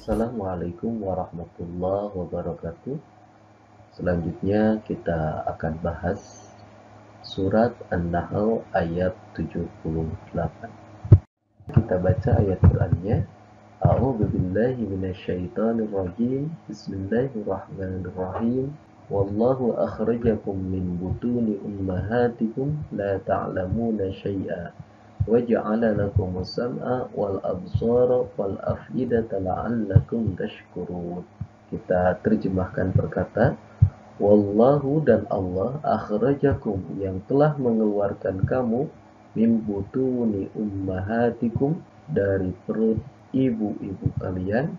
Assalamualaikum warahmatullahi wabarakatuh. Selanjutnya kita akan bahas surat An-Nahl ayat 78. Kita baca ayat Qur'annya. A'udzu billahi minasyaitonir rajim. Bismillahirrahmanirrahim. Wallahu akhrajakum min butuni ummahatikum la ta'lamuna syai'a. وَجَعَلَ لَكُمُ السَّمْعَ وَالْأَبْصَارَ وَالْأَفْئِدَةَ لَعَلَّكُمْ تَشْكُرُونَ. Kita terjemahkan perkata, Wallahu dan Allah akhrajakum yang telah mengeluarkan kamu min butuni ummahatikum dari perut ibu-ibu kalian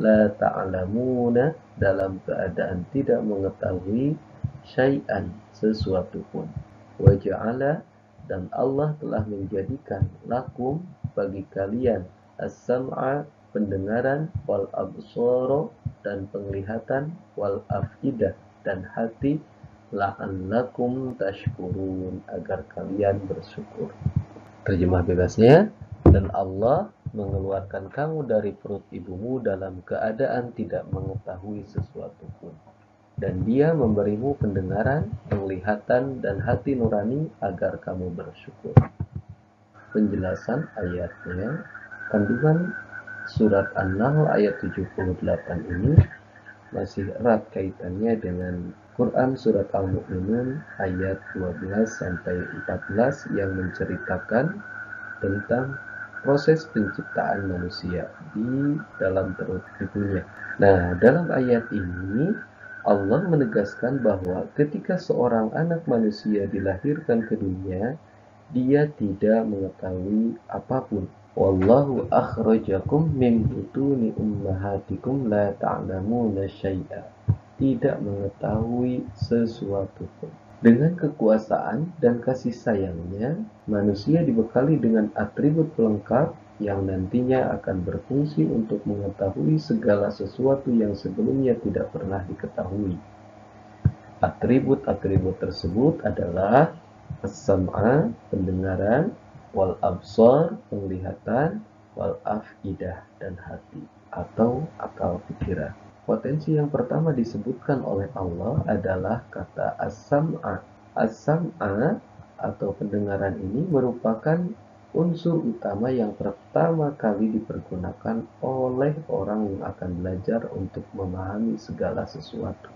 la ta'lamuna dalam keadaan tidak mengetahui syai'an sesuatu pun. Wa ja'ala dan Allah telah menjadikan lakum bagi kalian as-sam'a pendengaran wal absara dan penglihatan wal afidah dan hati la'allakum tashkurun agar kalian bersyukur. Terjemah bebasnya, dan Allah mengeluarkan kamu dari perut ibumu dalam keadaan tidak mengetahui sesuatu pun. Dan dia memberimu pendengaran, penglihatan, dan hati nurani agar kamu bersyukur. Penjelasan ayatnya, kandungan surat An-Nahl ayat 78 ini masih erat kaitannya dengan Quran surat Al-Mu'minun ayat 12-14 yang menceritakan tentang proses penciptaan manusia di dalam perut ibunya. Nah, dalam ayat ini Allah menegaskan bahwa ketika seorang anak manusia dilahirkan ke dunia, dia tidak mengetahui apapun. Wallahu akhrajakum min butuni ummahatikum la ta'lamuna syai'a. Tidak mengetahui sesuatu pun. Dengan kekuasaan dan kasih sayangnya, manusia dibekali dengan atribut pelengkap yang nantinya akan berfungsi untuk mengetahui segala sesuatu yang sebelumnya tidak pernah diketahui. Atribut-atribut tersebut adalah as-sam'a, pendengaran, wal absar, penglihatan, wal afidah, dan hati atau akal pikiran. Potensi yang pertama disebutkan oleh Allah adalah kata as-sam'a. As-sam'a atau pendengaran ini merupakan unsur utama yang pertama kali dipergunakan oleh orang yang akan belajar untuk memahami segala sesuatu.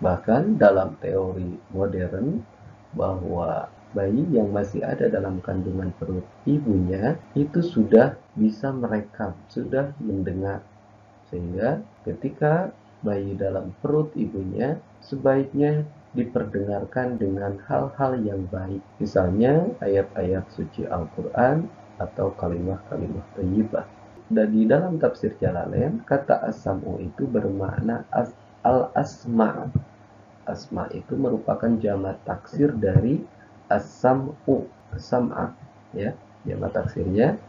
Bahkan dalam teori modern bahwa bayi yang masih ada dalam kandungan perut ibunya itu sudah bisa merekam, sudah mendengar. Sehingga ketika bayi dalam perut ibunya sebaiknya diperdengarkan dengan hal-hal yang baik. Misalnya ayat-ayat suci Al-Quran atau kalimat-kalimat thayyibah. Dan di dalam tafsir Jalalain, kata as-sam'u itu bermakna al-asma'. Asma' itu merupakan jamak taksir dari as-sam'u, sam'a, ya. Jamak taksirnya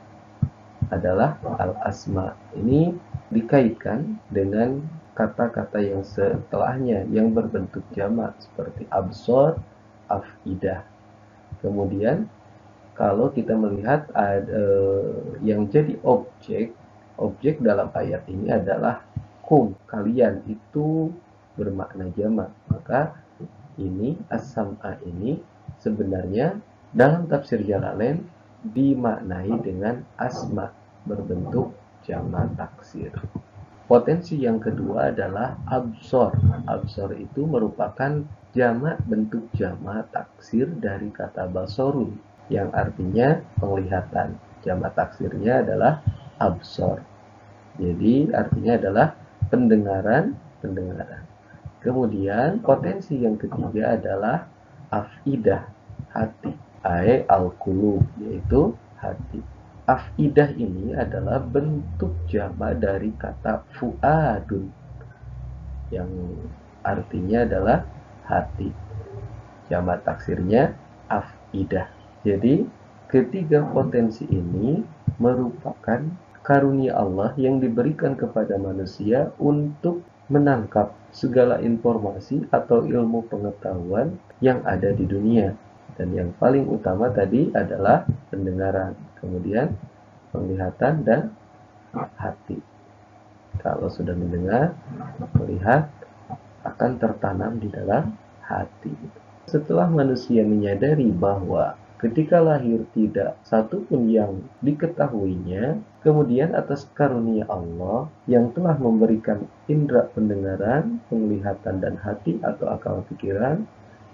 adalah al-asma. Ini dikaitkan dengan kata-kata yang setelahnya yang berbentuk jamak seperti absor, afidah. Kemudian kalau kita melihat yang jadi objek dalam ayat ini adalah kum, kalian, itu bermakna jamak. Maka ini as-sam'a ini sebenarnya dalam tafsir Jalalain dimaknai dengan asma, berbentuk jamak taksir. Potensi yang kedua adalah absor. Absor itu merupakan jamak bentuk jamak taksir dari kata basorun yang artinya penglihatan. Jamak taksirnya adalah absor. Jadi artinya adalah pendengaran. Kemudian potensi yang ketiga adalah afidah, hati. Al-qulub, yaitu hati. Afidah ini adalah bentuk jamak dari kata fuadun yang artinya adalah hati. Jamak taksirnya afidah. Jadi ketiga potensi ini merupakan karunia Allah yang diberikan kepada manusia untuk menangkap segala informasi atau ilmu pengetahuan yang ada di dunia. Dan yang paling utama tadi adalah pendengaran, kemudian penglihatan dan hati. Kalau sudah mendengar, melihat, akan tertanam di dalam hati. Setelah manusia menyadari bahwa ketika lahir tidak satu pun yang diketahuinya, kemudian atas karunia Allah yang telah memberikan indera pendengaran, penglihatan, dan hati atau akal pikiran,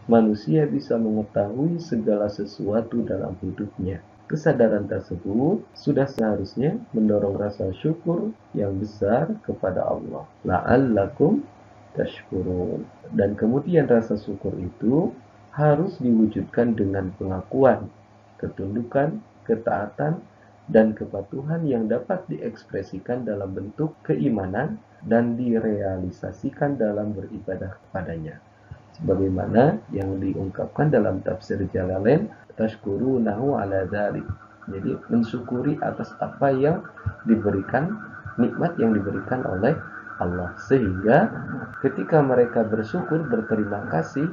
manusia bisa mengetahui segala sesuatu dalam hidupnya. Kesadaran tersebut sudah seharusnya mendorong rasa syukur yang besar kepada Allah. La'allakum tashkurun. Dan kemudian rasa syukur itu harus diwujudkan dengan pengakuan, ketundukan, ketaatan, dan kepatuhan yang dapat diekspresikan dalam bentuk keimanan dan direalisasikan dalam beribadah kepadanya. Sebagaimana yang diungkapkan dalam tafsir Jalalain, tashkurunahu ala dzalik. Jadi mensyukuri atas apa yang diberikan, nikmat yang diberikan oleh Allah, sehingga ketika mereka bersyukur, berterima kasih,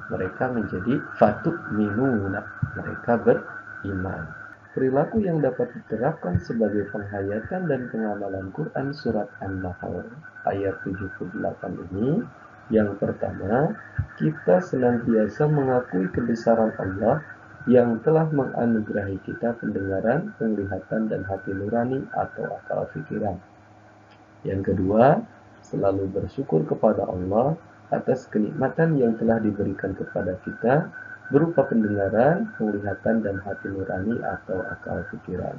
mereka menjadi fatu'minuna, mereka beriman. Perilaku yang dapat diterapkan sebagai penghayatan dan pengamalan Quran surat An-Nahl ayat 78 ini, yang pertama, kita senantiasa mengakui kebesaran Allah yang telah menganugerahi kita pendengaran, penglihatan, dan hati nurani atau akal pikiran. Yang kedua, selalu bersyukur kepada Allah atas kenikmatan yang telah diberikan kepada kita berupa pendengaran, penglihatan, dan hati nurani atau akal pikiran.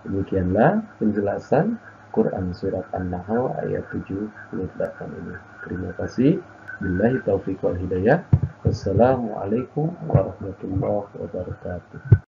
Demikianlah penjelasan Quran surat An-Nahl ayat 78 ini. Terima kasih. Billahi taufiq wal hidayah. Wassalamualaikum warahmatullahi wabarakatuh.